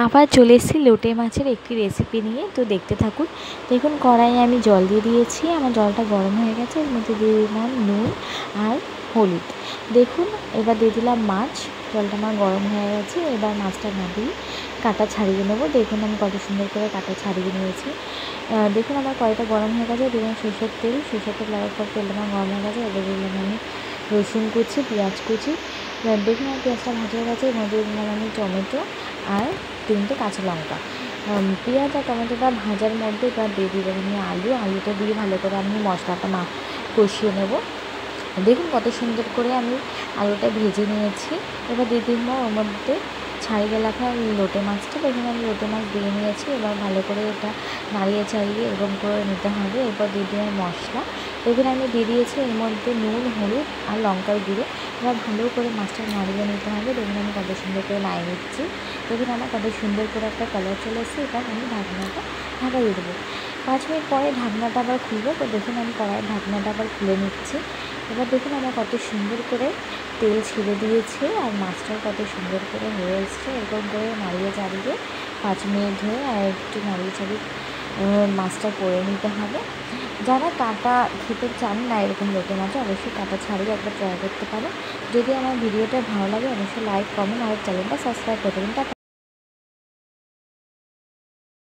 আবার চলে এসেছি লোটে মাছের একটি রেসিপি নিয়ে, তো দেখতে থাকুন। দেখুন কড়াইয়ে আমি জল দিয়ে দিয়েছি, আমার জলটা গরম হয়ে গেছে। এর মধ্যে দিয়ে দিলাম নুন আর হলুদ। দেখুন এবার দিয়ে দিলাম মাছ। জলটা আমার গরম হয়ে গেছে, এবার মাছটা নামিয়ে কাঁটা ছাড়িয়ে নেবো। দেখুন আমি কত সুন্দর করে কাঁটা ছাড়িয়ে নিয়েছি। দেখুন আমার কড়াইটা গরম হয়ে গেছে, দিলাম সরষের তেল লাগার পর তেলটা আমার গরম হয়ে গেছে। এবার দিলাম আমি রসুন কুচি, পেঁয়াজ কুচি। দেখুন আমার পেঁয়াজটা ভাজা হয়ে গেছে, এর মধ্যে দিলাম আমি টমেটো আর 3টে কাঁচা লঙ্কা। পেঁয়াজ আর টমেটোটা ভাজার মধ্যে এবার দিয়ে দিলাম আমি আলুটা দিয়ে ভালো করে আমি মশলাটা কষিয়ে নেব। দেখুন কত সুন্দর করে আমি আলুটা ভেজে নিয়েছি। এবার দিয়ে দিব ওর মধ্যে ছাড়িয়ে রাখা লোটে মাছটা। দেখুন আমি লোটে মাছ দিয়ে নিয়েছি। এবার ভালো করে এটা নাড়িয়ে চাড়িয়ে এরকম করে নিতে হবে। এরপর দিয়ে দিলাম মশলা। দেখুন আমি দিয়ে দিয়েছি এর মধ্যে নুন, হলুদ আর লঙ্কার গুঁড়ো। এবার ভালো করে মাছটা নাড়িয়ে নিতে হবে। দেখুন আমি কত সুন্দর করে নাড়িয়ে নিচ্ছি। দেখুন আমার কত সুন্দর করে একটা কালার চলে এসেছে। এবার আমি ঢাকা দিয়ে দেবো। 5 মিনিট পরে ঢাকনাটা আবার খুলবো। তো দেখুন আমি কড়াইয়ের ঢাকনাটা আবার খুলে নিচ্ছি। এবার দেখুন আমার কত সুন্দর করে তেল ছেড়ে দিয়েছে আর মাছটাও কত সুন্দর করে হয়ে এসছে। এরকম করে নাড়িয়ে চাড়িয়ে 5 মিনিট ধরে আর একটু নাড়িয়ে চাড়িয়ে মাছটা করে নিতে হবে। যারা কাঁটা খেতে চান না এরকম লোটে মাছে, অবশ্যই কাঁটা ছাড়িয়ে একবার ট্রাই করতে পারেন। যদি আমার ভিডিওটা ভালো লাগে অবশ্যই লাইক, কমেন্ট আর চ্যানেলটা সাবস্ক্রাইব করে দেবেন। টাটা।